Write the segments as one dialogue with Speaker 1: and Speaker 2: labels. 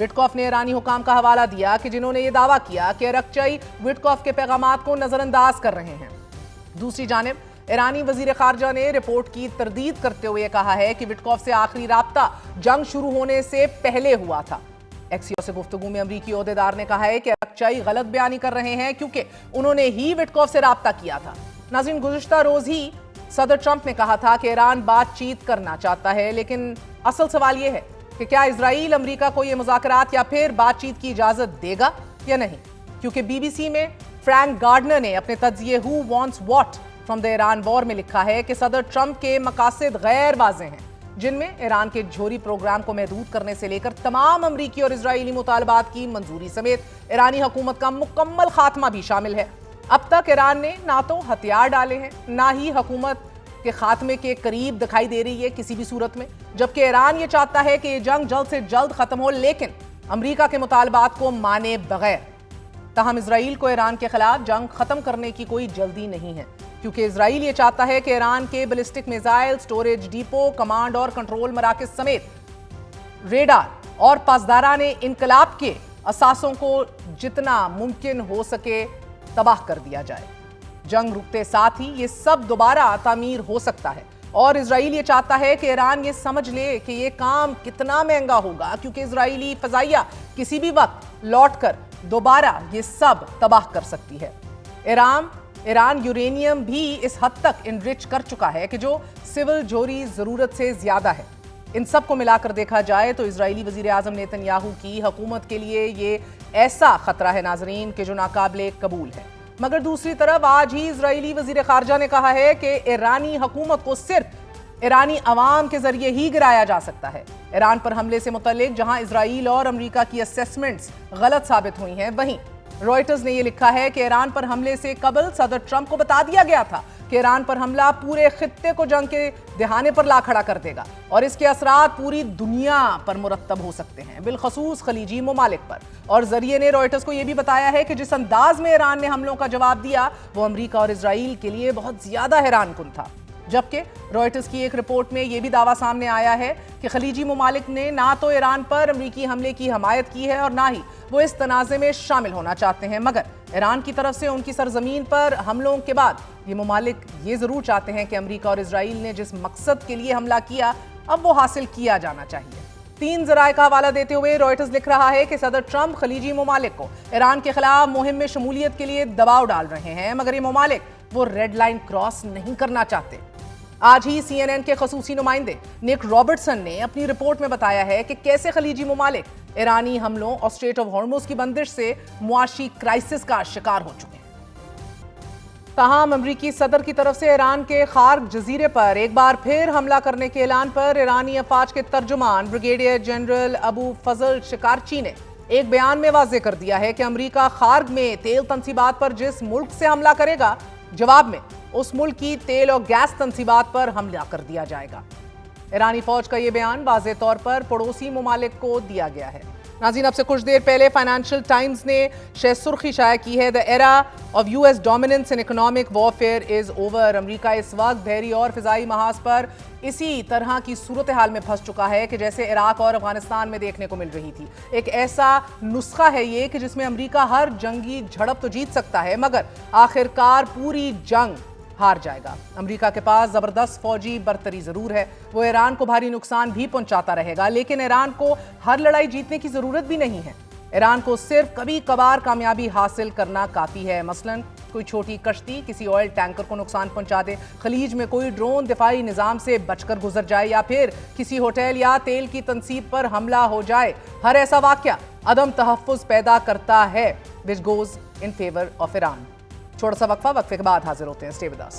Speaker 1: Witkoff نے ایرانی حکام کا حوالہ دیا کہ جنہوں نے یہ دعویٰ کیا کہ ارکچائی وٹکوف کے پیغامات کو نظر انداز کر رہے ہیں۔ دوسری جانب ایرانی وزیر خارجہ نے رپورٹ کی تردید کرتے ہوئے کہا ہے کہ وٹکوف سے آخری رابطہ جنگ شروع ہونے سے پہلے ہوا تھا۔ ایکسیوس سے گفتگو میں امریکی عہدیدار نے کہا ہے کہ ارکچائی غلط بیانی کر رہے ہیں کیونکہ انہوں نے ہی وٹکوف سے رابطہ کیا تھا۔ ناظرین، گزشتہ روز ہی صدر ٹرمپ نے کہا تھا کہ ایران بات چیت کرنا چاہتا ہے، لیکن اصل سوال یہ ہے کہ کیا اسرائیل امریکہ کو یہ مذاکرات یا پھر بات چیت کی اجازت دے گا یا نہیں؟ کیونکہ بی بی سی میں فرینک گارڈنر نے اپنے تجزیے who wants what from the Iran war میں لکھا ہے کہ صدر ٹرمپ کے مقاصد غیر واضح ہیں، جن میں ایران کے جوہری پروگرام کو محدود کرنے سے لے کر تمام امریکی اور اسرائیلی مطالبات کی منظوری سمیت ایرانی حکومت کا مکمل خاتمہ بھی شامل ہے۔ اب تک ایران نے نہ تو ہتھیار ڈالے ہیں، نہ ہی حکومت کے خاتمے کے قریب دکھائی دے رہی ہے کسی بھی صورت میں، جبکہ ایران یہ چاہتا ہے کہ یہ جنگ جلد سے جلد ختم ہو، لیکن امریکہ کے مطالبات کو مانے بغیر۔ تاہم اسرائیل کو ایران کے خلاف جنگ ختم کرنے کی کوئی جلدی نہیں ہے، کیونکہ اسرائیل یہ چاہتا ہے کہ ایران کے ballistic missile, storage depot, command اور کنٹرول مراکز سمیت ریڈار اور پاسداران انقلاب کے اثاثوں کو جتنا ممکن ہو سکے تباہ کر دیا جائے۔ جنگ رکتے ساتھ ہی یہ سب دوبارہ تعمیر ہو سکتا ہے، اور اسرائیل یہ چاہتا ہے کہ ایران یہ سمجھ لے کہ یہ کام کتنا مہنگا ہوگا، کیونکہ اسرائیلی فضائیہ کسی بھی وقت لوٹ کر دوبارہ یہ سب تباہ کر سکتی ہے۔ ایران یورینیم بھی اس حد تک انرچ کر چکا ہے کہ جو سول جوہری ضرورت سے زیادہ ہے۔ ان سب کو ملا کر دیکھا جائے تو اسرائیلی وزیر اعظم نیتن یاہو کی حکومت کے لیے یہ ایسا خطرہ ہے ناظرین کہ جو ناقابل قبول ہے۔ مگر دوسری طرف آج ہی اسرائیلی وزیر خارجہ نے کہا ہے کہ ایرانی حکومت کو صرف ایرانی عوام کے ذریعے ہی گرایا جا سکتا ہے۔ ایران پر حملے سے متعلق جہاں اسرائیل اور امریکہ کی اسیسمنٹس غلط ثابت ہوئی ہیں، وہیں رائٹرز نے یہ لکھا ہے کہ ایران پر حملے سے قبل صدر ٹرمپ کو بتا دیا گیا تھا کہ ایران پر حملہ پورے خطے کو جنگ کے دہانے پر لا کھڑا کر دے گا اور اس کے اثرات پوری دنیا پر مرتب ہو سکتے ہیں، بالخصوص خلیجی ممالک پر۔ اور ذریعے نے رائٹرز کو یہ بھی بتایا ہے کہ جس انداز میں ایران نے حملوں کا جواب دیا وہ امریکہ اور اسرائیل کے لیے بہت زیادہ حیران کن تھا۔ جبکہ رائٹرز کی ایک رپورٹ میں یہ بھی دعویٰ سامنے آیا ہے کہ خلیجی ممالک نے نہ تو ایران پر امریکی حملے کی حمایت کی ہے اور نہ ہی وہ اس تنازع میں شامل ہونا چاہتے ہیں، مگر ایران کی طرف سے ان کی سرزمین پر حملوں کے بعد یہ ممالک یہ ضرور چاہتے ہیں کہ امریکہ اور اسرائیل نے جس مقصد کے لیے حملہ کیا اب وہ حاصل کیا جانا چاہیے۔ 3 ذرائع کا حوالہ دیتے ہوئے رائٹرز لکھ رہا ہے کہ صدر ٹرمپ خلیجی ممالک کو ایران کے خلاف مہم میں شمولیت کے لیے دباؤ ڈال رہے ہیں، مگر یہ ممالک وہ ریڈ لائن کراس نہیں کرنا چاہتے۔ آج ہی سی این این کے خصوصی نمائندے نک رابرٹسن نے اپنی رپورٹ میں بتایا ہے کہ کیسے خلیجی ممالک ایرانی حملوں اور اسٹریٹ آف ہارموز کی بندش سے معاشی کرائسس کا شکار ہو چکے ہیں۔ تاہم امریکی صدر کی طرف سے ایران کے خارگ جزیرے پر ایک بار پھر حملہ کرنے کے اعلان پر ایرانی افواج کے ترجمان بریگیڈیئر جنرل ابو فضل شکارچی نے ایک بیان میں واضح کر دیا ہے کہ امریکہ خارگ میں تیل تنصیبات پر جس ملک سے حملہ کرے گا جواب میں اس ملک کی تیل اور گیس تنصیبات پر حملہ کر دیا جائے گا۔ ایرانی فوج کا یہ بیان واضح طور پر پڑوسی ممالک کو دیا گیا ہے۔ ناظرین، اب سے کچھ دیر پہلے فائنینشل ٹائمز نے شہ سرخی شائع کی ہے، "The era of US dominance in economic warfare is over"۔ امریکہ اس وقت بحری اور فضائی محاذ پر اسی طرح کی صورتحال میں پھنس چکا ہے کہ جیسے عراق اور افغانستان میں دیکھنے کو مل رہی تھی۔ ایک ایسا نسخہ ہے یہ کہ جس میں امریکہ ہر جنگی جھڑپ تو جیت سکتا ہے مگر آخرکار پوری جنگ ہار جائے گا۔ امریکہ کے پاس زبردست فوجی برتری ضرور ہے، وہ ایران کو بھاری نقصان بھی پہنچاتا رہے گا، لیکن ایران کو ہر لڑائی جیتنے کی ضرورت بھی نہیں ہے۔ ایران کو صرف کبھی کبھار کامیابی حاصل کرنا کافی ہے، مثلاً کوئی چھوٹی کشتی کسی آئل ٹینکر کو نقصان پہنچا دے، خلیج میں کوئی ڈرون دفاعی نظام سے بچ کر گزر جائے، یا پھر کسی ہوٹل یا تیل کی تنصیب پر حملہ ہو جائے۔ ہر ایسا واقعہ عدم تحفظ پیدا کرتا ہے which goes in favor of Iran. چھوٹا سا وقفہ، وقفے کے بعد حاضر ہوتے ہیں۔ Stay with us۔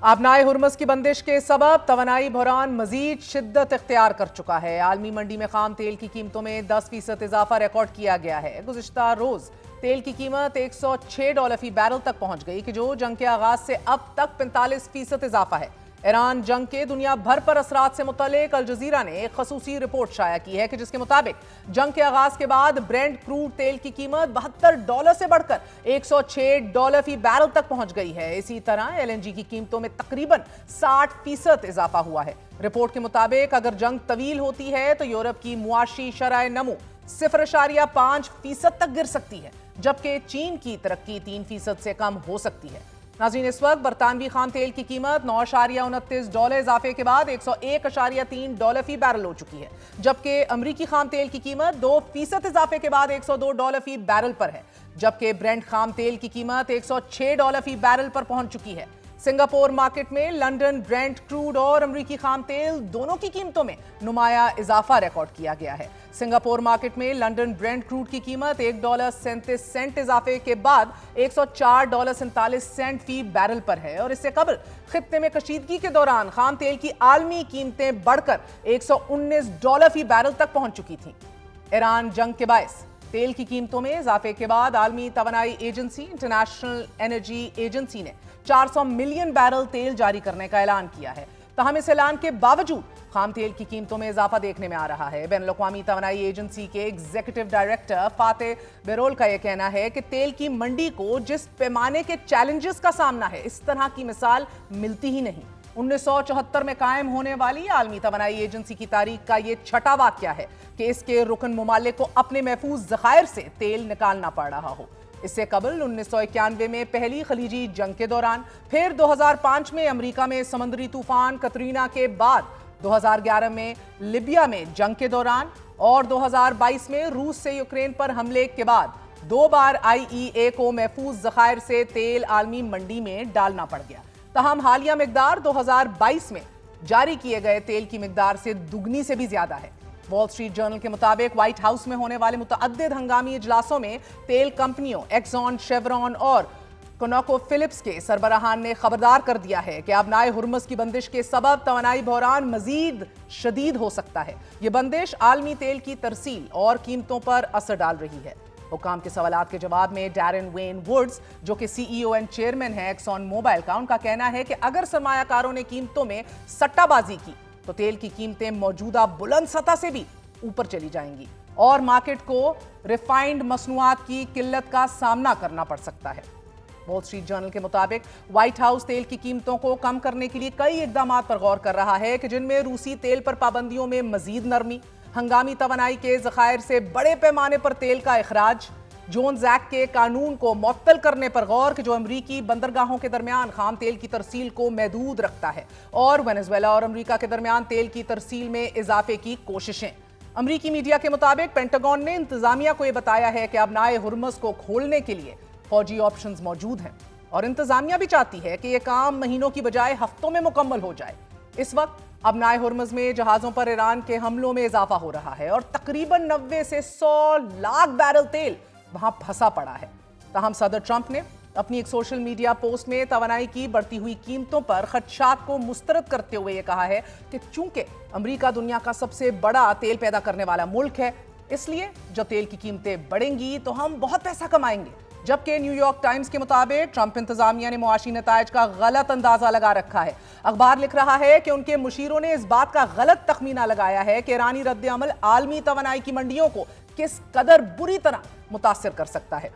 Speaker 1: آبنائے ہرمز کی بندش کے سبب توانائی بحران مزید شدت اختیار کر چکا ہے۔ عالمی منڈی میں خام تیل کی قیمتوں میں 10% اضافہ ریکارڈ کیا گیا ہے۔ گزشتہ روز تیل کی قیمت $106 فی بیرل تک پہنچ گئی کہ جو جنگ کے آغاز سے اب تک 45% اضافہ ہے۔ ایران جنگ کے دنیا بھر پر اثرات سے متعلق الجزیرہ نے ایک خصوصی رپورٹ شائع کی ہے کہ جس کے مطابق جنگ کے آغاز کے بعد برینٹ کروڈ تیل کی قیمت $72 سے بڑھ کر $106 فی بیرل تک پہنچ گئی ہے۔ اسی طرح ایل این جی کی قیمتوں میں تقریباً 60% اضافہ ہوا ہے۔ رپورٹ کے مطابق اگر جنگ طویل ہوتی ہے تو یورپ کی معاشی شرح نمو 0.5% تک گر سکتی ہے، جبکہ چین کی ترقی 3% سے کم ہو سکتی ہے۔ ناظرین، اس وقت برطانوی خام تیل کی قیمت $9.29 اضافے کے بعد $101.3 فی بیرل ہو چکی ہے، جبکہ امریکی خام تیل کی قیمت 2% اضافے کے بعد $102 فی بیرل پر ہے، جبکہ برینٹ خام تیل کی قیمت $106 فی بیرل پر پہنچ چکی ہے۔ سنگاپور مارکیٹ میں لنڈن برینٹ کروڈ اور امریکی خام تیل دونوں کی قیمتوں میں نمایاں اضافہ ریکارڈ کیا گیا ہے۔ سنگاپور مارکیٹ میں لنڈن برینٹ کروڈ کی قیمت $1.37 اضافے کے بعد $104.47 فی بیرل پر ہے، اور اس سے قبل خطے میں کشیدگی کے دوران خام تیل کی عالمی قیمتیں بڑھ کر $119 فی بیرل تک پہنچ چکی تھیں۔ ایران جنگ کے باعث تیل کی قیمتوں میں اضافے کے بعد عالمی توانائی ایجنسی انٹرنیشنل انرجی ایجنسی نے 400 ملین بیرل تیل جاری کرنے کا اعلان کیا ہے۔ تاہم اس اعلان کے باوجود خام تیل کی قیمتوں میں اضافہ دیکھنے میں آ رہا ہے۔ بین الاقوامی توانائی ایجنسی کے ایگزیکٹو ڈائریکٹر فاتح بیرول کا یہ کہنا ہے کہ تیل کی منڈی کو جس پیمانے کے چیلنجز کا سامنا ہے، اس طرح کی مثال ملتی ہی نہیں۔ 1974 میں قائم ہونے والی عالمی توانائی ایجنسی کی تاریخ کا یہ چھٹا واقعہ ہے کہ اس کے رکن ممالک کو اپنے محفوظ ذخائر سے تیل نکالنا پڑ رہا ہو۔ اس سے قبل 1991 میں پہلی خلیجی جنگ کے دوران، پھر 2005 میں امریکہ میں سمندری طوفان کترینا کے بعد، 2011 میں لیبیا میں جنگ کے دوران، اور 2022 میں روس سے یوکرین پر حملے کے بعد 2 بار IEA کو محفوظ ذخائر سے تیل عالمی منڈی میں ڈالنا پڑ گیا۔ تاہم حالیہ مقدار 2022 میں جاری کیے گئے تیل کی مقدار سے دگنی سے بھی زیادہ ہے۔ وال سٹریٹ جرنل کے مطابق وائٹ ہاؤس میں ہونے والے متعدد ہنگامی اجلاسوں میں تیل کمپنیوں ایکسون، شیورون اور کنوکو فلپس کے سربراہان نے خبردار کر دیا ہے کہ آبنائے ہرمز کی بندش کے سبب توانائی بحران مزید شدید ہو سکتا ہے۔ یہ بندش عالمی تیل کی ترسیل اور قیمتوں پر اثر ڈال رہی ہے۔ حکام کے سوالات کے جواب میں ڈیرن وین ووڈز، جو کہ CEO اینڈ چیئرمین ہے ایکسون موبائل کا، ان کا کہنا ہے کہ اگر سرمایہ کاروں نے قیمتوں میں سٹہ بازی کی تو تیل کی قیمتیں موجودہ بلند سطح سے بھی اوپر چلی جائیں گی اور مارکیٹ کو ریفائنڈ مصنوعات کی قلت کا سامنا کرنا پڑ سکتا ہے۔ وال سٹریٹ جرنل کے مطابق وائٹ ہاؤس تیل کی قیمتوں کو کم کرنے کے لیے کئی اقدامات پر غور کر رہا ہے کہ جن میں روسی تیل پر پابندیوں میں مزید نرمی، ہنگامی توانائی کے ذخائر سے بڑے پیمانے پر تیل کا اخراج، جونز ایکٹ کے قانون کو معطل کرنے پر غور کہ جو امریکی بندرگاہوں کے درمیان خام تیل کی ترسیل کو محدود رکھتا ہے، اور وینزویلا اور امریکہ کے درمیان تیل کی ترسیل میں اضافے کی کوششیں۔ امریکی میڈیا کے مطابق پینٹاگون نے انتظامیہ کو یہ بتایا ہے کہ آبنائے ہرمز کو کھولنے کے لیے فوجی آپشنز موجود ہیں، اور انتظامیہ بھی چاہتی ہے کہ یہ کام مہینوں کی بجائے ہفتوں میں مکمل ہو جائے۔ اس وقت آبنائے ہرمز میں جہازوں پر ایران کے حملوں میں اضافہ ہو رہا ہے اور تقریباً 90 سے 100 لاکھ بیرل تیل وہاں پھنسا پڑا ہے۔ تاہم صدر ٹرمپ نے اپنی ایک سوشل میڈیا پوسٹ میں توانائی کی بڑھتی ہوئی قیمتوں پر خدشات کو مسترد کرتے ہوئے یہ کہا ہے کہ چونکہ امریکہ دنیا کا سب سے بڑا تیل پیدا کرنے والا ملک ہے، اس لیے جب تیل کی قیمتیں بڑھیں گی تو ہم بہت پیسہ کمائیں گے۔ جبکہ نیو یارک ٹائمز کے مطابق ٹرمپ انتظامیہ نے معاشی نتائج کا غلط اندازہ لگا رکھا ہے۔ اخبار لکھ رہا ہے کہ ان کے مشیروں نے اس بات کا غلط تخمینہ لگایا ہے کہ ایرانی رد عمل عالمی توانائی کی منڈیوں کو کس قدر بری طرح متاثر کر سکتا ہے۔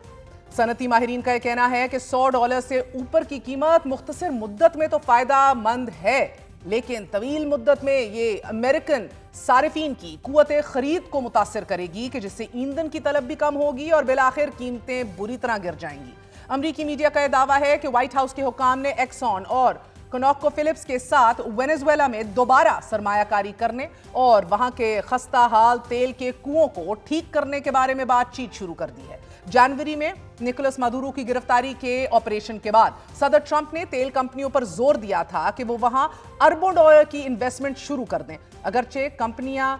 Speaker 1: صنعتی ماہرین کا یہ کہنا ہے کہ $100 سے اوپر کی قیمت مختصر مدت میں تو فائدہ مند ہے، لیکن طویل مدت میں یہ امریکن صارفین کی قوت خرید کو متاثر کرے گی کہ جس سے ایندھن کی طلب بھی کم ہوگی اور بالآخر قیمتیں بری طرح گر جائیں گی۔ امریکی میڈیا کا یہ دعویٰ ہے کہ وائٹ ہاؤس کے حکام نے ایکسون اور کنوکو فلپس کے ساتھ وینزویلا میں دوبارہ سرمایہ کاری کرنے اور وہاں کے خستہ حال تیل کے کنووں کو ٹھیک کرنے کے بارے میں بات چیت شروع کر دی ہے۔ جنوری میں نکولس مادورو کی گرفتاری کے آپریشن کے بعد صدر ٹرمپ نے تیل کمپنیوں پر زور دیا تھا کہ وہ وہاں اربوں ڈالر کی انویسٹمنٹ شروع کر دیں۔ اگرچہ کمپنیاں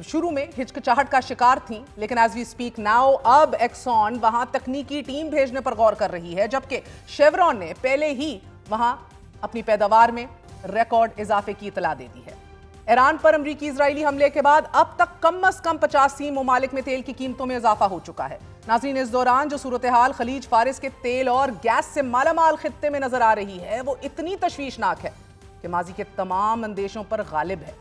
Speaker 1: شروع میں ہچکچاہٹ کا شکار تھیں، لیکن ایز وی اسپیک ناؤ اب ایکسون وہاں تکنیکی ٹیم بھیجنے پر غور کر رہی ہے، جبکہ شیورون نے پہلے ہی وہاں اپنی پیداوار میں ریکارڈ اضافے کی اطلاع دے دی ہے۔ ایران پر امریکی اسرائیلی حملے کے بعد اب تک کم از کم 85 ممالک میں تیل کی قیمتوں میں اضافہ ہو چکا ہے۔ ناظرین، اس دوران جو صورتحال خلیج فارس کے تیل اور گیس سے مالا مال خطے میں نظر آ رہی ہے وہ اتنی تشویشناک ہے کہ ماضی کے تمام اندیشوں پر غالب ہے۔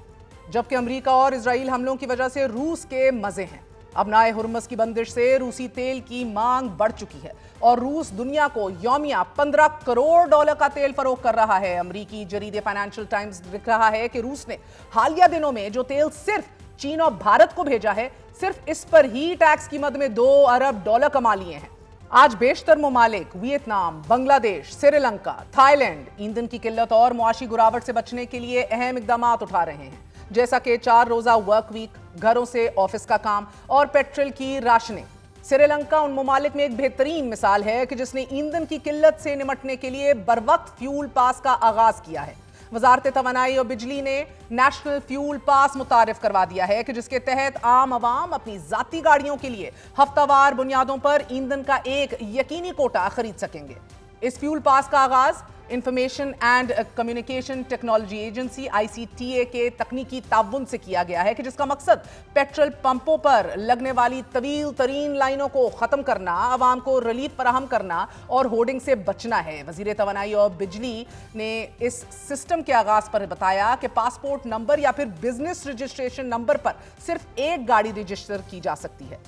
Speaker 1: جبکہ امریکہ اور اسرائیل حملوں کی وجہ سے روس کے مزے ہیں۔ اب نائے ہرمز کی بندش سے روسی تیل کی مانگ بڑھ چکی ہے اور روس دنیا کو یومیہ 15 کروڑ ڈالر کا تیل فروخت کر رہا ہے۔ امریکی جریدے فائنینشل ٹائمز لکھ رہا ہے کہ روس نے حالیہ دنوں میں جو تیل صرف چین اور بھارت کو بھیجا ہے، صرف اس پر ہی ٹیکس کی مد میں 2 ارب ڈالر کما لیے ہیں۔ آج بیشتر ممالک ویتنام، بنگلہ دیش، سری لنکا، تھائی لینڈ ایندھن کی قلت اور معاشی گراوٹ سے بچنے کے لیے اہم اقدامات اٹھا رہے ہیں، جیسا کہ 4 روزہ ورک ویک، گھروں سے آفس کا کام اور پیٹرول کی راشننگ۔ سری لنکا ان ممالک میں ایک بہترین مثال ہے کہ جس نے ایندھن کی قلت سے نمٹنے کے لیے بروقت فیول پاس کا آغاز کیا ہے۔ وزارت توانائی اور بجلی نے نیشنل فیول پاس متعارف کروا دیا ہے کہ جس کے تحت عام عوام اپنی ذاتی گاڑیوں کے لیے ہفتہ وار بنیادوں پر ایندھن کا ایک یقینی کوٹا خرید سکیں گے۔ اس فیول پاس کا آغاز information and communication technology agency ICTA کے تکنیکی تعاون سے کیا گیا ہے کہ جس کا مقصد پیٹرول پمپوں پر لگنے والی طویل ترین لائنوں کو ختم کرنا، عوام کو ریلیف فراہم کرنا اور ہورڈنگ سے بچنا ہے۔ وزیر توانائی اور بجلی نے اس سسٹم کے آغاز پر بتایا کہ پاسپورٹ نمبر یا پھر بزنس رجسٹریشن نمبر پر صرف ایک گاڑی رجسٹر کی جا سکتی ہے۔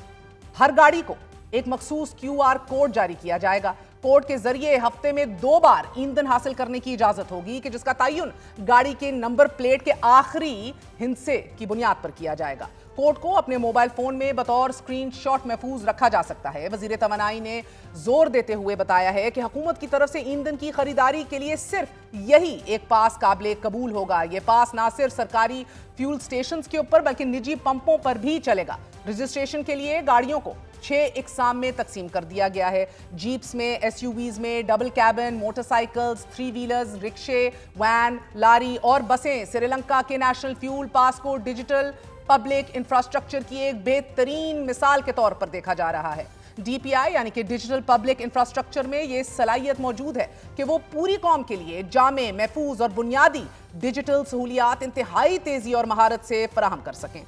Speaker 1: ہر گاڑی کو ایک مخصوص QR کوڈ جاری کیا جائے گا۔ کوڈ کے ذریعے ہفتے میں 2 بار ایندھن حاصل کرنے کی اجازت ہوگی کہ جس کا تعین گاڑی کے نمبر پلیٹ کے آخری ہندسے کی بنیاد پر کیا جائے گا۔ کوڈ کو اپنے موبائل فون میں بطور اسکرین شاٹ محفوظ رکھا جا سکتا ہے۔ وزیر توانائی نے زور دیتے ہوئے بتایا ہے کہ حکومت کی طرف سے ایندھن کی خریداری کے لیے صرف یہی ایک پاس قابل قبول ہوگا۔ یہ پاس نہ صرف سرکاری فیول سٹیشنز کے اوپر بلکہ نجی پمپوں پر بھی چلے گا۔ رجسٹریشن کے لیے گاڑیوں کو 6 اقسام میں تقسیم کر دیا گیا ہے۔ جیپس میں، SUVs میں، double cabin, motor cycles, 3 wheelers, رکشے، وین، لاری اور بسیں سری لنکا کے نیشنل فیول پاس کو ڈیجیٹل پبلک انفراسٹرکچر کی ایک بہترین مثال کے طور پر دیکھا جا رہا ہے۔ DPI یعنی کہ ڈیجیٹل پبلک انفراسٹرکچر میں یہ صلاحیت موجود ہے کہ وہ پوری قوم کے لیے جامع، محفوظ اور بنیادی ڈیجیٹل سہولیات انتہائی تیزی اور مہارت سے فراہم کر سکیں۔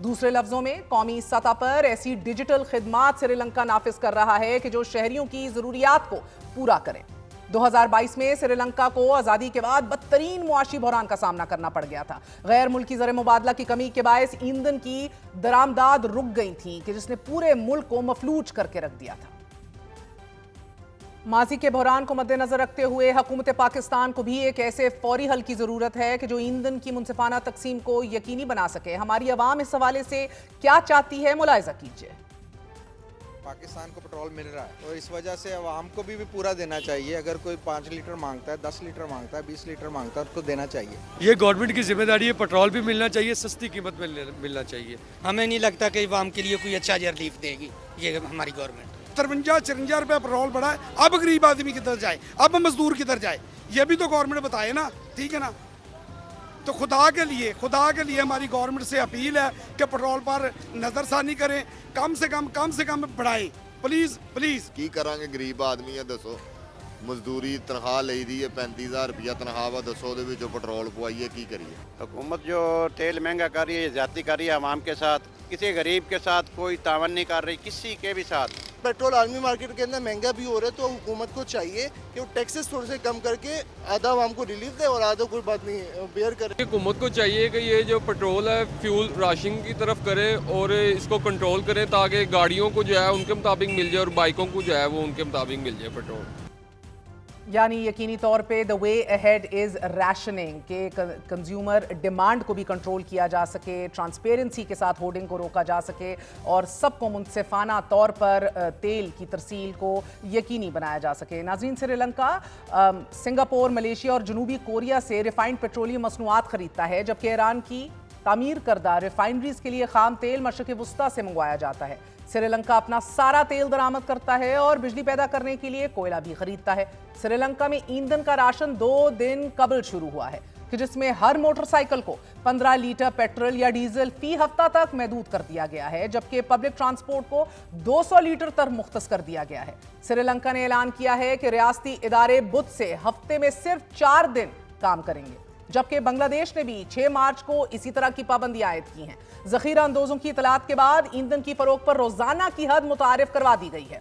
Speaker 1: دوسرے لفظوں میں قومی سطح پر ایسی ڈیجیٹل خدمات سری لنکا نافذ کر رہا ہے کہ جو شہریوں کی ضروریات کو پورا کریں۔ 2022 میں سری لنکا کو آزادی کے بعد بدترین معاشی بحران کا سامنا کرنا پڑ گیا تھا۔ غیر ملکی زر مبادلہ کی کمی کے باعث ایندھن کی درآمدات رک گئی تھیں کہ جس نے پورے ملک کو مفلوج کر کے رکھ دیا تھا۔ ماضی کے بحران کو مد نظر رکھتے ہوئے حکومت پاکستان کو بھی ایک ایسے فوری حل کی ضرورت ہے کہ جو ایندھن کی منصفانہ تقسیم کو یقینی بنا سکے۔ ہماری عوام اس حوالے سے کیا چاہتی ہے، ملاحظہ کیجیے۔
Speaker 2: پاکستان کو پٹرول مل رہا ہے تو اس وجہ سے عوام کو بھی پورا دینا چاہیے۔ اگر کوئی 5 لیٹر مانگتا ہے، 10 لیٹر مانگتا ہے، 20 لیٹر مانگتا ہے، اس کو دینا چاہیے۔
Speaker 3: یہ گورنمنٹ کی ذمہ داری ہے، پٹرول بھی ملنا چاہیے، سستی قیمت میں ملنا چاہیے۔
Speaker 4: ہمیں نہیں لگتا کہ عوام کے لیے کوئی اچھا ریلیف دے گی یہ ہماری گورنمنٹ۔
Speaker 5: 53-54 روپے پٹرول بڑھا ہے، اب غریب آدمی کدھر جائے، اب مزدور کدھر جائے، یہ بھی تو گورنمنٹ بتائے نا، ٹھیک ہے نا۔ تو خدا کے لیے ہماری گورنمنٹ سے اپیل ہے کہ پٹرول پر نظر ثانی کریں، کم سے کم بڑھائیں، پلیز پلیز۔
Speaker 6: کی کرانگے غریب آدمی ہے، دسو مزدوری تنخواہ لئی دی ہے 35,000 روپیہ تنخواہ وا، دسو دے وچ پٹرول پوائیے کی کریے۔
Speaker 7: حکومت جو تیل مہنگا کر رہی ہے، زیادتی کر رہی ہے عوام کے ساتھ، کسی غریب کے ساتھ کوئی تعاون نہیں کر رہی، کسی کے بھی ساتھ۔
Speaker 8: پیٹرول عالمی مارکیٹ کے اندر مہنگا بھی ہو رہا ہے تو حکومت کو چاہیے کہ وہ ٹیکسز تھوڑے سے کم کر کے آدھا عوام کو ریلیف دے اور آدھا کوئی بات نہیں بیئر کرے۔
Speaker 9: حکومت کو چاہیے کہ یہ جو پیٹرول ہے فیول راشننگ کی طرف کرے اور اس کو کنٹرول کرے تاکہ گاڑیوں کو جو ہے ان کے مطابق مل جائے اور بائکوں کو جو ہے وہ ان کے مطابق مل جائے پیٹرول۔
Speaker 1: یعنی یقینی طور پہ the way ahead is rationing کہ کنزیومر ڈیمانڈ کو بھی کنٹرول کیا جا سکے، ٹرانسپیرنسی کے ساتھ ہورڈنگ کو روکا جا سکے اور سب کو منصفانہ طور پر تیل کی ترسیل کو یقینی بنایا جا سکے۔ ناظرین، سری لنکا سنگاپور، ملیشیا اور جنوبی کوریا سے ریفائنڈ پیٹرولیم مصنوعات خریدتا ہے، جبکہ ایران کی تعمیر کردہ ریفائنریز کے لیے خام تیل مشرق وسطیٰ سے منگوایا جاتا ہے۔ سری لنکا اپنا سارا تیل درآمد کرتا ہے اور بجلی پیدا کرنے کے لیے کوئلہ بھی خریدتا ہے۔ سری لنکا میں ایندھن کا راشن 2 دن قبل شروع ہوا ہے کہ جس میں ہر موٹر سائیکل کو 15 لیٹر پیٹرول یا ڈیزل فی ہفتہ تک محدود کر دیا گیا ہے، جبکہ پبلک ٹرانسپورٹ کو 200 لیٹر تک مختص کر دیا گیا ہے۔ سری لنکا نے اعلان کیا ہے کہ ریاستی ادارے بدھ سے ہفتے میں صرف 4 دن کام کریں گے، جبکہ بنگلہ دیش نے بھی 6 مارچ کو اسی طرح کی پابندیاں عائد کی ہیں۔ ذخیرہ اندوزوں کی اطلاعات کے بعد ایندھن کی فروخت پر روزانہ کی حد متعارف کروا دی گئی ہے۔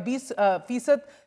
Speaker 1: 20%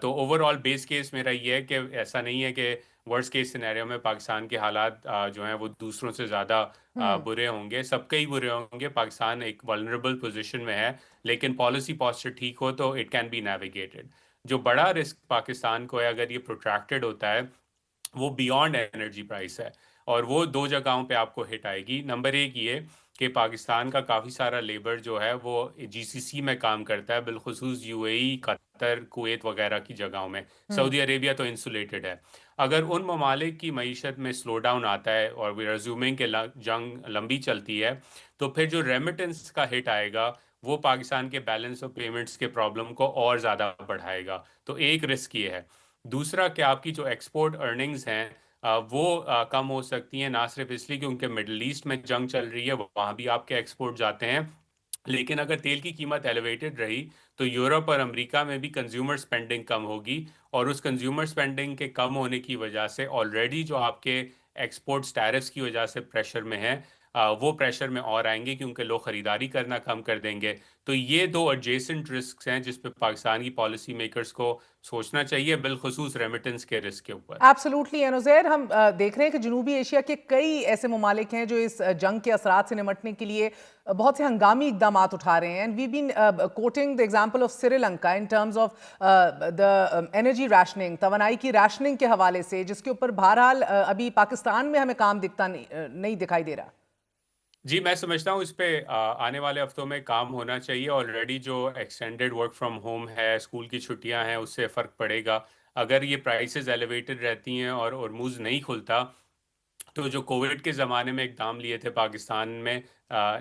Speaker 10: تو اوور آل بیس کیس میرا یہ ہے کہ ایسا نہیں ہے کہ ورسٹ کیس سینیریو میں پاکستان کے حالات جو ہیں وہ دوسروں سے زیادہ برے ہوں گے. سب کے ہی برے ہوں گے. پاکستان ایک ولنریبل پوزیشن میں ہے, لیکن پالیسی پاسچر ٹھیک ہو تو اٹ کین بی نیویگیٹڈ. جو بڑا رسک پاکستان کو ہے اگر یہ پروٹریکٹڈ ہوتا ہے وہ بیونڈ انرجی پرائس ہے, اور وہ دو جگہوں پہ آپ کو ہٹ آئے گی. نمبر ایک یہ کہ پاکستان کا کافی سارا لیبر جو ہے وہ جی سی سی میں کام کرتا ہے, بالخصوص you a E, Qatar, Kuwait وغیرہ کی جگہوں میں. سعودی عربیہ تو انسولیٹڈ ہے. اگر ان ممالک کی معیشت میں سلو ڈاؤن آتا ہے اور ریزیومنگ کے جنگ لمبی چلتی ہے تو پھر جو ریمیٹنس کا ہٹ آئے گا وہ پاکستان کے بیلنس آف پیمنٹس کے پرابلم کو اور زیادہ بڑھائے گا. تو ایک رسک یہ ہے. دوسرا کہ آپ کی جو ایکسپورٹ ارننگز ہیں وہ کم ہو سکتی ہیں, نہ صرف اس لیے کیونکہ مڈل ایسٹ میں جنگ چل رہی ہے, وہاں بھی آپ کے ایکسپورٹ جاتے ہیں, لیکن اگر تیل کی قیمت ایلیویٹڈ رہی تو یورپ اور امریکہ میں بھی کنزیومر سپینڈنگ کم ہوگی, اور اس کنزیومر سپینڈنگ کے کم ہونے کی وجہ سے آلریڈی جو آپ کے ایکسپورٹس ٹیرفس کی وجہ سے پریشر میں ہیں وہ پریشر میں اور آئیں گے کیونکہ لوگ خریداری کرنا کم کر دیں گے. تو یہ دو ایڈجیسنٹ رسکس ہیں جس پہ پاکستان کی پالیسی میکرز کو سوچنا چاہیے, بالخصوص ریمیٹنس کے رسک کے اوپر.
Speaker 1: ایبسولوٹلی. نزیر, ہم دیکھ رہے ہیں کہ جنوبی ایشیا کے کئی ایسے ممالک ہیں جو اس جنگ کے اثرات سے نمٹنے کے لیے بہت سے ہنگامی اقدامات اٹھا رہے ہیں. We been quoting the example of Sri Lanka in terms of the energy rationing, توانائی کی ریشننگ کے حوالے سے, جس کے اوپر بہرحال ابھی پاکستان میں ہمیں کام نہیں دکھائی دے رہا.
Speaker 10: جی, میں سمجھتا ہوں اس پہ آنے والے ہفتوں میں کام ہونا چاہیے. آلریڈی جو ایکسٹینڈیڈ ورک فرام ہوم ہے, اسکول کی چھٹیاں ہیں, اس سے فرق پڑے گا. اگر یہ پرائسز ایلیویٹڈ رہتی ہیں اور ہرمز نہیں کھلتا تو جو کووڈ کے زمانے میں اقدام لیے تھے پاکستان میں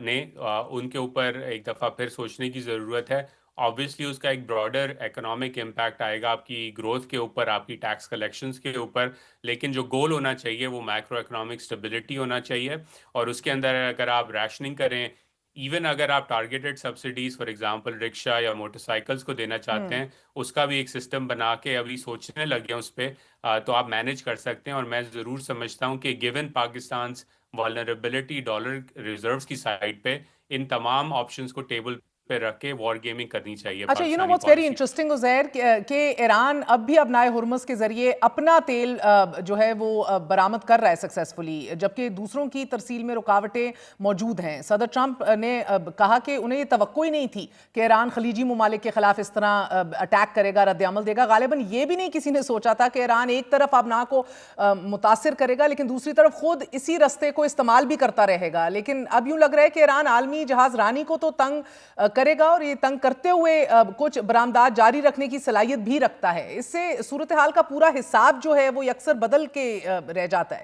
Speaker 10: نے ان کے اوپر ایک دفعہ پھر سوچنے کی ضرورت ہے. آبویسلی اس کا ایک براڈر اکنامک امپیکٹ آئے گا آپ کی گروتھ کے اوپر, آپ کی ٹیکس کلیکشنز کے اوپر, لیکن جو گول ہونا چاہیے وہ میکرو اکنامک اسٹیبلٹی ہونا چاہیے. اور اس کے اندر اگر آپ ریشننگ کریں, ایون اگر آپ ٹارگیٹڈ سبسڈیز فار ایگزامپل رکشا یا موٹر سائیکلز کو دینا چاہتے ہیں, اس کا بھی ایک سسٹم بنا کے ابھی سوچنے لگے ہیں اس پہ, تو آپ مینیج کر سکتے ہیں. اور میں ضرور سمجھتا ہوں کہ گیون پاکستان's vulnerability ڈالر ریزروز کی سائڈ پہ, ان تمام آپشنز کو ٹیبل پہ رکھ کے وار گیمنگ کرنی چاہیے.
Speaker 1: اچھا, you know what's very interesting Uzair, کہ ایران اب بھی ابنائے ہرمز کے ذریعے اپنا تیل جو ہے وہ برآمد کر رہا ہے سکسیسفلی, جبکہ دوسروں کی ترسیل میں رکاوٹیں موجود ہیں. صدر ٹرمپ نے کہا کہ انہیں یہ توقع ہی نہیں تھی کہ ایران خلیجی ممالک کے خلاف اس طرح اٹیک کرے گا, رد عمل دے گا. غالباً یہ بھی نہیں کسی نے سوچا تھا کہ ایران ایک طرف ابنا کو متاثر کرے گا لیکن دوسری طرف خود اسی رستے کو استعمال بھی کرتا رہے گا. لیکن اب یوں لگ رہا ہے کہ ایران عالمی جہاز رانی کو تو تنگ کرے گا, اور یہ تنگ کرتے ہوئے کچھ برآمدات جاری رکھنے کی صلاحیت بھی رکھتا ہے. اس سے صورتحال کا پورا حساب جو ہے وہ یکسر بدل کے رہ جاتا ہے.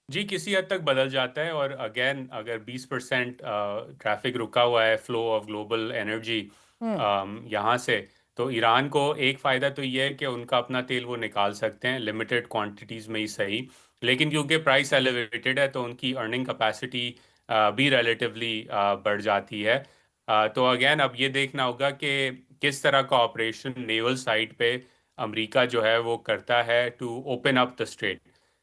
Speaker 10: جی, کسی حد تک بدل جاتا ہے. اور اگین اگر 20% ٹریفک رکا ہوا ہے, فلو آف گلوبل انرجی یہاں سے, تو ایران کو ایک فائدہ تو یہ ہے کہ ان کا اپنا تیل وہ نکال سکتے ہیں لمیٹڈ کوانٹیٹیز میں ہی صحیح, لیکن کیونکہ پرائس ایلیویٹڈ ہے تو ان کی ارننگ کیپیسٹی بھی ریلیٹیولی بڑھ جاتی ہے. تو اگین اب یہ دیکھنا ہوگا کہ کس طرح کا آپریشن نیول سائٹ پہ امریکہ جو ہے وہ کرتا ہے to open up the strait,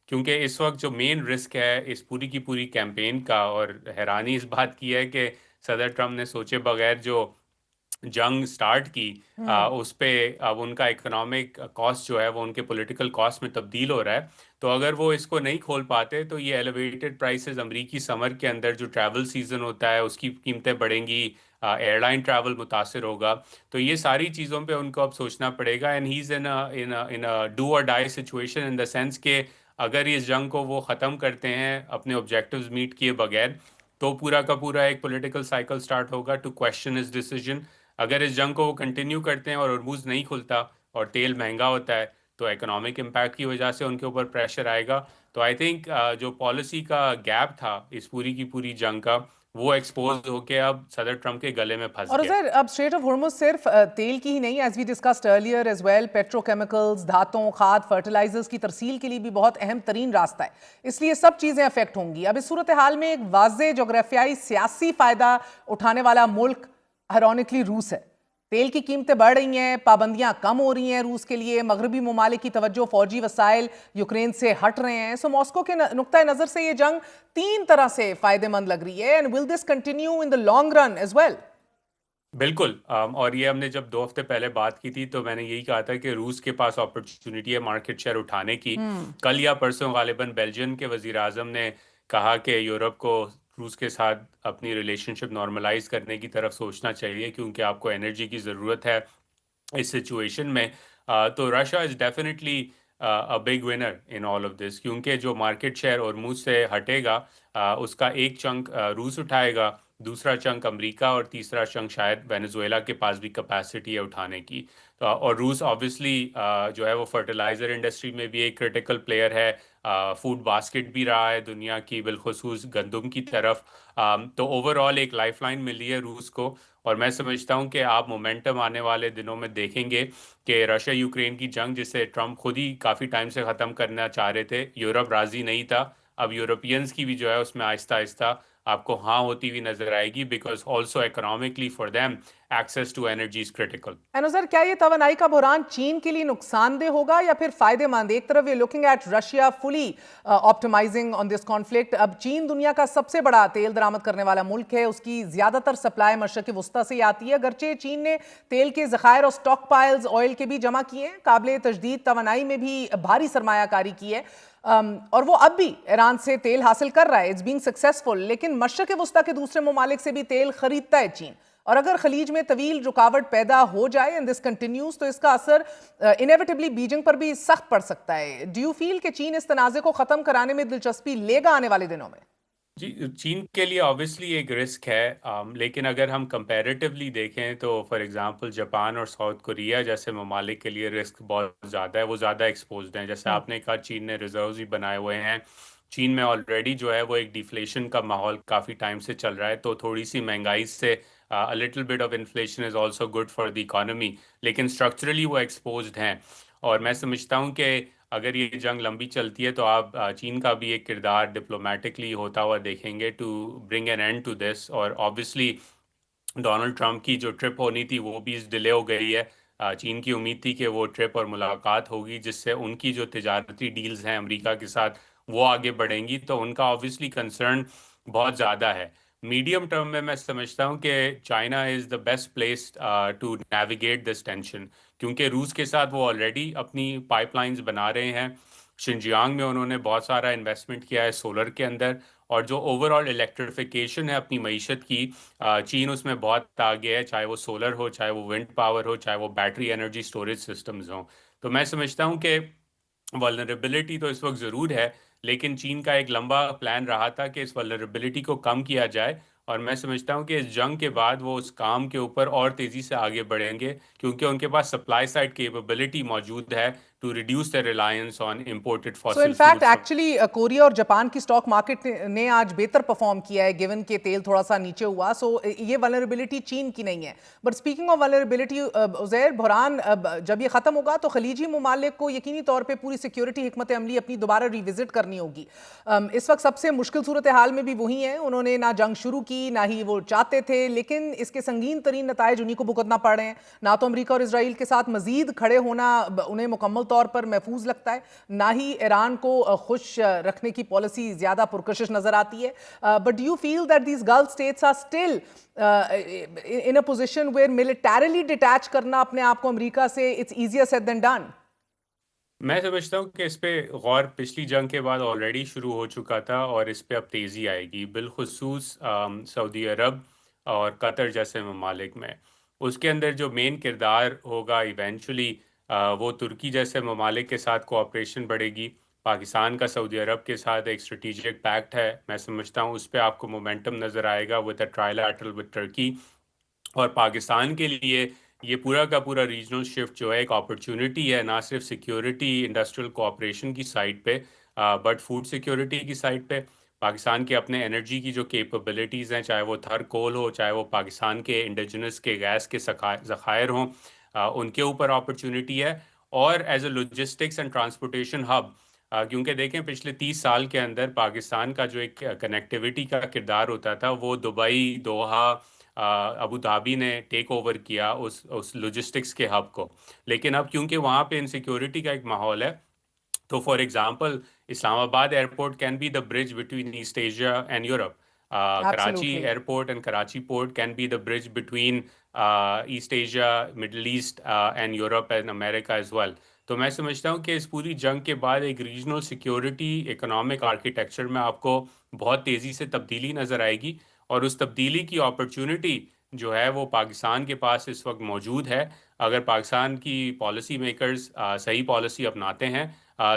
Speaker 10: کیونکہ اس وقت جو مین رسک ہے اس پوری کی پوری کیمپین کا, اور حیرانی اس بات کی ہے کہ صدر ٹرمپ نے سوچے بغیر جو جنگ سٹارٹ کی اس پہ اب ان کا اکنامک کاسٹ جو ہے وہ ان کے پولیٹیکل کاسٹ میں تبدیل ہو رہا ہے. تو اگر وہ اس کو نہیں کھول پاتے تو یہ ایلیویٹڈ پرائسز امریکی سمر کے اندر جو ٹریول سیزن ہوتا ہے اس کی قیمتیں بڑھیں گی, ایئر لائن ٹریول متاثر ہوگا. تو یہ ساری چیزوں پہ ان کو اب سوچنا پڑے گا. And he is in do اور ڈائی سچویشن ان دا سینس کہ اگر اس جنگ کو وہ ختم کرتے ہیں اپنے آبجیکٹیوز میٹ کیے بغیر تو پورا کا پورا ایک پولیٹیکل سائیکل سٹارٹ ہوگا ٹو کویسچن ہز ڈیسیجن. اگر اس جنگ کو وہ کنٹینیو کرتے ہیں اور ہرمز نہیں کھلتا اور تیل مہنگا ہوتا ہے تو اکنامک امپیکٹ کی وجہ سے ان کے اوپر پریشر آئے گا. تو آئی تھنک جو پالیسی کا گیپ تھا اس پوری کی پوری جنگ کا وہ ایکسپوز ہو کے اب صدر ٹرمپ کے گلے میں پھنس گیا.
Speaker 1: اور سر اب اسٹریٹ آف ہرمز صرف تیل کی ہی نہیں, as we discussed earlier as well, petrochemicals, دھاتوں, کھاد, فرٹیلائزرز کی ترسیل کے لیے بھی بہت اہم ترین راستہ ہے, اس لیے سب چیزیں افیکٹ ہوں گی. اب اس صورتحال میں ایک واضح جغرافیائی سیاسی فائدہ اٹھانے والا ملک آئرونکلی روس ہے. تیل کی قیمتیں بڑھ رہی ہیں, پابندیاں کم ہو رہی ہیں روس کے لیے, مغربی ممالک کی توجہ فوجی وسائل یوکرین سے ہٹ رہے ہیں. سو ماسکو کے نقطہ نظر سے یہ جنگ تین طرح سے فائدہ مند لگ رہی ہے. And will this continue in the long run as well?
Speaker 10: بالکل اور یہ ہم نے جب 2 ہفتے پہلے بات کی تھی تو میں نے یہی کہا تھا کہ روس کے پاس اپرچونٹی ہے مارکیٹ شیئر اٹھانے کی. کل یا پرسوں غالباً بیلجیم کے وزیر اعظم نے کہا کہ یورپ کو روس کے ساتھ اپنی ریلیشن شپ نارملائز کرنے کی طرف سوچنا چاہیے کیونکہ آپ کو انرجی کی ضرورت ہے اس سچویشن میں. تو Russia is definitely a big winner in all of this کیونکہ جو مارکیٹ شیئر ہرمز سے ہٹے گا اس کا ایک چنک روس اٹھائے گا, دوسرا چنک امریکہ اور تیسرا چنک شاید وینزویلا کے پاس بھی کیپیسٹی ہے اٹھانے کی. اور روس آبویسلی جو ہے وہ فرٹیلائزر انڈسٹری میں بھی ایک کرٹیکل پلیئر ہے, فوڈ باسکٹ بھی رہا ہے دنیا کی بالخصوص گندم کی طرف. تو اوور آل ایک لائف لائن ملی ہے روس کو اور میں سمجھتا ہوں کہ آپ مومنٹم آنے والے دنوں میں دیکھیں گے کہ رشیا یوکرین کی جنگ جسے ٹرمپ خود ہی کافی ٹائم سے ختم کرنا چاہ رہے تھے, یورپ راضی نہیں تھا, اب یورپینز کی بھی جو ہے اس میں آہستہ آہستہ آپ کو ہاں ہوتی ہوئی نظر آئے گی because also economically for them access to energy is critical.
Speaker 1: Sir کیا یہ توانائی کا بحران چین کے لیے نقصان دہ ہوگا یا پھر فائدے مند؟ ایک طرف یہ looking at Russia fully optimising on this conflict. اب چین دنیا کا سب سے بڑا تیل درآمد کرنے والا ملک ہے, اس کی زیادہ تر سپلائی مشرق وسطیٰ سے آتی ہے. اگرچہ چین نے تیل کے ذخائر اور سٹاک پائلز آئل کے بھی جمع کیے ہیں, قابل تجدید توانائی میں بھی بھاری سرمایہ کاری کی ہے اور وہ اب بھی ایران سے تیل حاصل کر رہا ہے, اٹس بینگ سکسیسفل. لیکن مشرق وسطیٰ کے دوسرے ممالک سے بھی تیل خریدتا ہے چین, اور اگر خلیج میں طویل رکاوٹ پیدا ہو جائے اینڈ دس کنٹینیوز تو اس کا اثر انیویٹبلی بیجنگ پر بھی سخت پڑ سکتا ہے. ڈو یو فیل کہ چین اس تنازع کو ختم کرانے میں دلچسپی لے گا آنے والے دنوں میں؟
Speaker 10: جی چین کے لیے آبویسلی ایک رسک ہے, لیکن اگر ہم کمپیریٹیولی دیکھیں تو فار ایگزامپل جاپان اور ساؤتھ کوریا جیسے ممالک کے لیے رسک بہت زیادہ ہے, وہ زیادہ ایکسپوزڈ ہیں. جیسے آپ نے کہا چین نے ریزروز ہی بنائے ہوئے ہیں, چین میں آلریڈی جو ہے وہ ایک ڈیفلیشن کا ماحول کافی ٹائم سے چل رہا ہے, تو تھوڑی سی مہنگائی سے a little bit of inflation is also good for the economy, لیکن structurally وہ exposed ہیں. اور میں سمجھتا ہوں کہ اگر یہ جنگ لمبی چلتی ہے تو آپ چین کا بھی ایک کردار ڈپلومیٹکلی ہوتا ہوا دیکھیں گے to bring an end to this. اور آبویسلی ڈونلڈ ٹرمپ کی جو ٹرپ ہونی تھی وہ بھی ڈیلے ہو گئی ہے. چین کی امید تھی کہ وہ ٹرپ اور ملاقات ہوگی جس سے ان کی جو تجارتی ڈیلز ہیں امریکہ کے ساتھ وہ آگے بڑھیں گی, تو ان کا آبویسلی کنسرن بہت زیادہ ہے. میڈیم ٹرم میں سمجھتا ہوں کہ China is the best place to navigate this tension کیونکہ روس کے ساتھ وہ آلریڈی اپنی پائپ لائنز بنا رہے ہیں. شنجیانگ میں انہوں نے بہت سارا انویسٹمنٹ کیا ہے سولر کے اندر, اور جو اوور آل الیکٹریفیکیشن ہے اپنی معیشت کی چین اس میں بہت آگے ہے, چاہے وہ سولر ہو, چاہے وہ ونڈ پاور ہو, چاہے وہ بیٹری انرجی اسٹوریج سسٹمز ہوں. تو میں سمجھتا ہوں کہ ولنریبلٹی تو اس وقت ضرور ہے, لیکن چین کا ایک لمبا پلان رہا تھا کہ اس ولنریبلٹی کو کم کیا جائے, اور میں سمجھتا ہوں کہ اس جنگ کے بعد وہ اس کام کے اوپر اور تیزی سے آگے بڑھیں گے کیونکہ ان کے پاس سپلائی سائڈ کیپیبلٹی موجود ہے to reduce their reliance on imported fossil
Speaker 1: so in fact actually Korea اور جاپان کی سٹاک مارکیٹ نے آج بہتر پرفارم کیا ہے گیون کہ تیل تھوڑا سا نیچے ہوا, سو یہ ولنریبلٹی چین کی نہیں ہے. But speaking of vulnerability, Uzair بحران جب یہ ختم ہوگا تو خلیجی ممالک کو یقینی طور پہ پوری سیکیورٹی حکمت عملی اپنی دوبارہ ریوزٹ کرنی ہوگی. اس وقت سب سے مشکل صورتحال میں بھی وہی ہیں, انہوں نے نہ جنگ شروع کی نہ ہی وہ چاہتے تھے, لیکن اس کے سنگین ترین نتائج انہی کو بھگتنا پڑ رہے ہیں. نہ تو امریکہ اور اسرائیل کے ساتھ مزید کھڑے ہونا انہیں مکمل طور پر محفوظ لگتا ہے, نہ ہی ایران کو خوش رکھنے کی پالیسی زیادہ پرکشش نظر آتی ہے. But do you feel that these Gulf states are still in a position where militarily detach کرنا اپنے آپ کو امریکہ سے it's easier said than done?
Speaker 10: میں سمجھتا ہوں کہ اس پہ غور پچھلی جنگ کے بعد آلریڈی شروع ہو چکا تھا اور اس پہ اب تیزی آئے گی, بالخصوص سعودی عرب اور قطر جیسے ممالک میں. اس کے اندر جو مین کردار ہوگا ایونچولی وہ ترکی جیسے ممالک کے ساتھ کوآپریشن بڑھے گی. پاکستان کا سعودی عرب کے ساتھ ایک اسٹریٹجک پیکٹ ہے, میں سمجھتا ہوں اس پہ آپ کو مومنٹم نظر آئے گا ود اے ٹرائلیٹرل ود ٹرکی. اور پاکستان کے لیے یہ پورا کا پورا ریجنل شفٹ جو ہے ایک اپرچونٹی ہے, نہ صرف سیکیورٹی انڈسٹریل کوآپریشن کی سائڈ پہ بٹ فوڈ سیکیورٹی کی سائڈ پہ. پاکستان کے اپنے انرجی کی جو کیپیبلٹیز ہیں, چاہے وہ تھر کول ہو, چاہے وہ پاکستان کے انڈیجنس کے گیس کے ذخائر ہوں, ان کے اوپر اپرچونٹی ہے. اور as a logistics and transportation hub, کیونکہ دیکھیں پچھلے 30 سال کے اندر پاکستان کا جو ایک کنیکٹیوٹی کا کردار ہوتا تھا وہ دبئی, دوحہ, ابو دھابی نے ٹیک اوور کیا اس لوجسٹکس کے ہب کو. لیکن اب کیونکہ وہاں پہ انسیکیورٹی کا ایک ماحول ہے, تو for example Islamabad airport can be the bridge between East Asia and Europe. Karachi airport and Karachi port can be the bridge between East Asia, Middle East and Europe and America as well. تو میں سمجھتا ہوں کہ اس پوری جنگ کے بعد ایک ریجنل سیکیورٹی اکنامک آرکیٹیکچر میں آپ کو بہت تیزی سے تبدیلی نظر آئے گی، اور اس تبدیلی کی اپرچونٹی جو ہے وہ پاکستان کے پاس اس وقت موجود ہے. اگر پاکستان کی پالیسی میکرز صحیح پالیسی اپناتے ہیں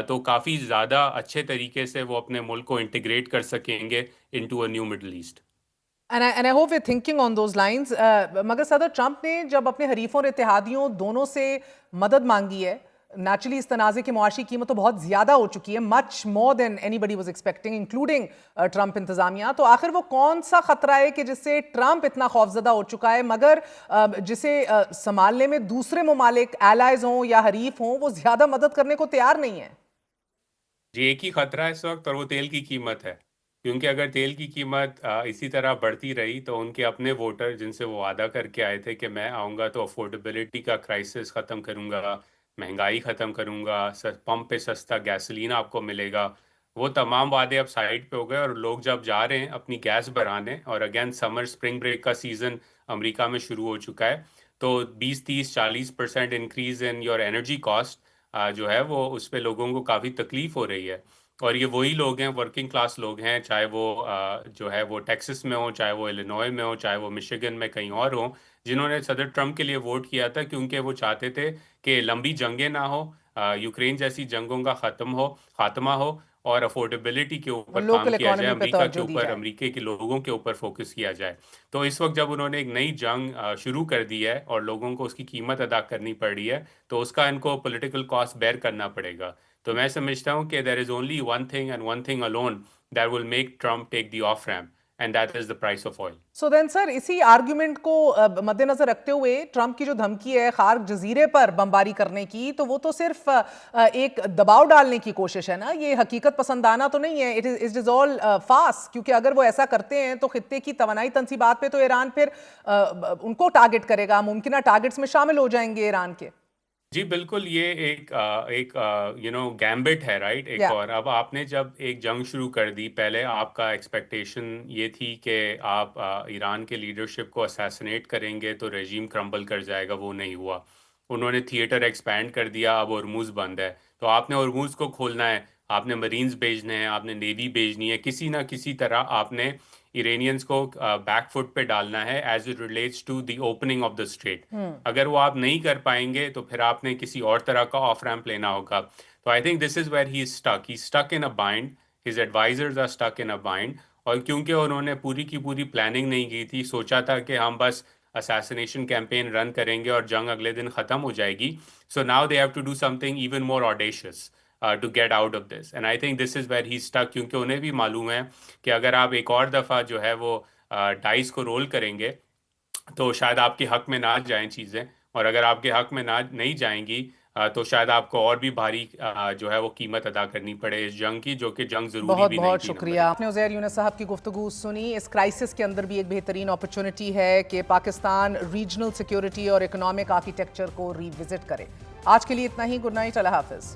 Speaker 10: تو کافی زیادہ اچھے طریقے سے وہ اپنے ملک کو انٹیگریٹ کر سکیں گے into a new Middle East.
Speaker 1: And I hope we're thinking on those lines. مگر صدر ٹرمپ نے جب اپنے حریفوں اور اتحادیوں دونوں سے مدد مانگی ہے، نیچرلی اس تنازع کی معاشی قیمت تو بہت زیادہ ہو چکی ہے، much more than anybody was expecting including Trump انتظامیہ. تو آخر وہ کون سا خطرہ ہے کہ جس سے ٹرمپ اتنا خوفزدہ ہو چکا ہے مگر جسے سنبھالنے میں دوسرے ممالک ایلائز ہوں یا حریف ہوں وہ زیادہ مدد کرنے کو تیار نہیں ہیں؟
Speaker 10: جی ایک ہی خطرہ ہے اس وقت، اور وہ تیل کی قیمت ہے. کیونکہ اگر تیل کی قیمت اسی طرح بڑھتی رہی تو ان کے اپنے ووٹر جن سے وہ وعدہ کر کے آئے تھے کہ میں آؤں گا تو افورڈیبلٹی کا کرائسس ختم کروں گا، مہنگائی ختم کروں گا، پمپ پہ سستا گیسولین آپ کو ملے گا، وہ تمام وعدے اب سائڈ پہ ہو گئے. اور لوگ جب جا رہے ہیں اپنی گیس بھرانے، اور اگین سمر اسپرنگ بریک کا سیزن امریکہ میں شروع ہو چکا ہے، تو 20-30-40% increase in your energy cost جو ہے وہ اس پہ لوگوں کو کافی تکلیف ہو رہی ہے. اور یہ وہی لوگ ہیں، ورکنگ کلاس لوگ ہیں، چاہے وہ جو ہے وہ ٹیکسس میں ہوں، چاہے وہ الینوائے میں ہوں، چاہے وہ مشیگن میں کہیں اور ہوں، جنہوں نے صدر ٹرمپ کے لیے ووٹ کیا تھا کیونکہ وہ چاہتے تھے کہ لمبی جنگیں نہ ہو، یوکرین جیسی جنگوں کا خاتمہ ہو، اور افورڈیبلٹی کے اوپر کام کیا جائے، امریکہ کے اوپر، امریکہ کے لوگوں کے اوپر فوکس کیا جائے. تو اس وقت جب انہوں نے ایک نئی جنگ شروع کر دی ہے اور لوگوں کو اس کی قیمت ادا کرنی پڑ رہی ہے تو اس کا ان کو پولیٹیکل کاسٹ بیئر کرنا پڑے گا. تو میں سمجھتا ہوں کہ there is only one thing and one thing alone that will make Trump take the off ramp, and that is the price of oil.
Speaker 1: So then sir اسی آرگیومنٹ کو مد نظر رکھتے ہوئے ٹرمپ کی جو دھمکی ہے خارق جزیرے پر بمباری کرنے کی، تو وہ تو صرف ایک دباؤ ڈالنے کی کوشش ہے نا، یہ حقیقت پسندانہ تو نہیں ہے. it is all فاس، کیونکہ اگر وہ ایسا کرتے ہیں تو خطے کی توانائی تنصیبات پہ تو ایران پھر ان کو ٹارگٹ کرے گا، ممکنہ ٹارگٹس میں شامل ہو جائیں گے ایران کے.
Speaker 10: جی بالکل، یہ ایک گیمبٹ ہے رائٹ. ایک اور اب آپ نے جب ایک جنگ شروع کر دی، پہلے آپ کا ایکسپیکٹیشن یہ تھی کہ آپ ایران کے لیڈرشپ کو اسیسنیٹ کریں گے تو رجیم کرمبل کر جائے گا، وہ نہیں ہوا. انہوں نے تھیٹر ایکسپینڈ کر دیا، اب ہرموز بند ہے، تو آپ نے ہرموز کو کھولنا ہے، آپ نے مرینز بھیجنے ہیں، آپ نے نیوی بھیجنی ہے، کسی نہ کسی طرح آپ نے ایرانیئنس کو بیک فٹ پہ ڈالنا ہے as it relates to the opening of the strait. اگر وہ آپ نہیں کر پائیں گے تو پھر آپ نے کسی اور طرح کا آف ریمپ لینا ہوگا. تو I think this is where he is stuck in a bind, his advisors are stuck in a bind. اور کیونکہ انہوں نے پوری کی پوری پلاننگ نہیں کی تھی، سوچا تھا کہ ہم بس اسیسنیشن کیمپین رن کریں گے اور جنگ اگلے دن ختم ہو جائے گی. So now they have to do something even more audacious to get out of this, and I think this is where he's stuck. کیونکہ انہیں بھی معلوم ہے کہ اگر آپ ایک اور دفعہ جو ہے وہ ڈائس کو رول کریں گے تو شاید آپ کے حق میں نہ جائیں چیزیں، اور اگر آپ کے حق میں نہیں جائیں گی تو شاید آپ کو اور بھی بھاری جو ہے وہ قیمت ادا کرنی پڑے اس جنگ کی، جو کہ جنگ ضروری بھی نہیں تھی.
Speaker 1: بہت شکریہ. آپ نے عزیر یونس صاحب کی گفتگو سنی. اس کرائسس کے اندر بھی ایک بہترین اپرچونٹی ہے کہ پاکستان ریجنل سیکیورٹی اور اکنامک آرکیٹیکچر کو ری وزٹ کرے. آج کے لیے اتنا ہی. گڈ نائٹ، اللہ حافظ.